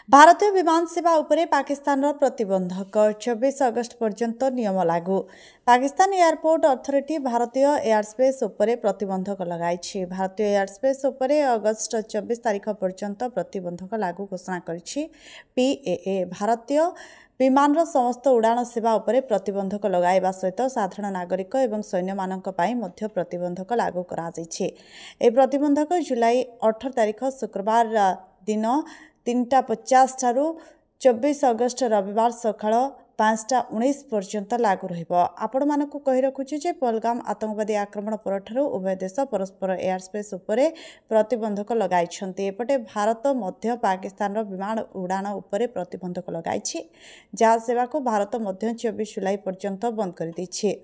भारतीय विमान सेवा उपरे पाकिस्तान प्रतिबंधक 24 अगस्त पर्यंत नियम लागू। पाकिस्तान एयरपोर्ट अथॉरिटी भारतीय एयरस्पेस उपरे प्रतिबंधक लगाई। भारतीय एयरस्पेस उपरे अगस्त 24 तारिख पर्यंत प्रतिबंधक लागू घोषणा करिछि पीएए। भारतीय विमान समस्त उड़ान सेवा उपरे प्रतिबंधक लगाइबा सहित साधारण नागरिक एवं सैन्य मानक पई मध्य प्रतिबंधक लागू करा जाइछि। ए प्रतिबंधक जुलाई 18 तारिख शुक्रवार दिन 3:50 ठारू 24 अगस्त रविवार सकाळ 5:19 पर्यंत लागू रहिब। आपण मानकु कहि रखुछि जे पहलगाम आतंकवादी आक्रमण परठारु उभय देश परस्पर एयरस्पेस उपरे प्रतिबंधक लगाइछन्ति। एपटे भारत मध्य पाकिस्तान विमान उड़ान उपरे प्रतिबंधक लगाइछि। जहाज सेवा को भारत मध्य 24 जुलाई पर्यंत बंद कर दैछि।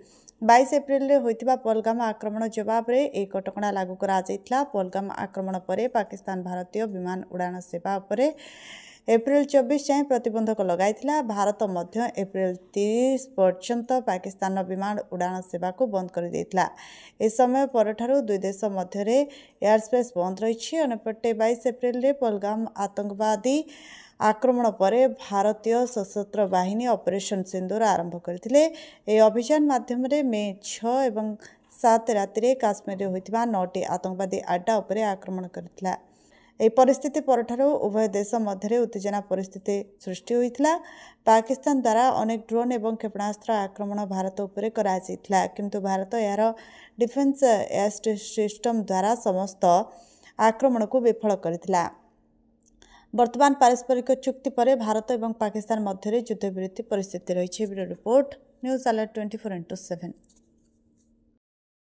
22 एप्रिल रे होइतिबा पहलगाम आक्रमण जवाब रे एक कटकणा लागू करा जाइतला। पहलगाम आक्रमण परे पाकिस्तान भारतीय विमान उड़ान सेवा उपरे एप्रिल 24 जाए प्रतिबंधक लगाइथिला। भारत मध्य एप्रिल 30 पर्यंत पाकिस्तान विमान उड़ान सेवा को बंद कर देइथिला। ए समय परठारु दुई देश मध्य रे एयरस्पेस बंद रहिछि। अनपटे 22 एप्रिल रे पहलगाम आतंकवादी आक्रमण परे भारतीय सशस्त्र बाहिनी ऑपरेशन सिंदूर आरंभ करथिले। ए अभियान माध्यम रे मे 6 एवं 7 राति काश्मीर रे होइतिबा 9टी आतंकवादी अड्डा उपरे आक्रमण करथिला। ए परिस्थिति परठारु उभय देश मध्य उत्तेजना परिस्थिति सृष्टि होइथिला। पाकिस्तान द्वारा अनेक ड्रोन एवं क्षेपणास्त्र आक्रमण भारत उपरे करा जाइथिला, किंतु भारत यार डिफेंस एयर सिस्टम द्वारा समस्त आक्रमण को विफल करथिला। वर्तमान पारस्परिक चुक्ति पर भारत और पाकिस्तान मध्य युद्धविरति परिस्थिति रही। Report news alert 24x7।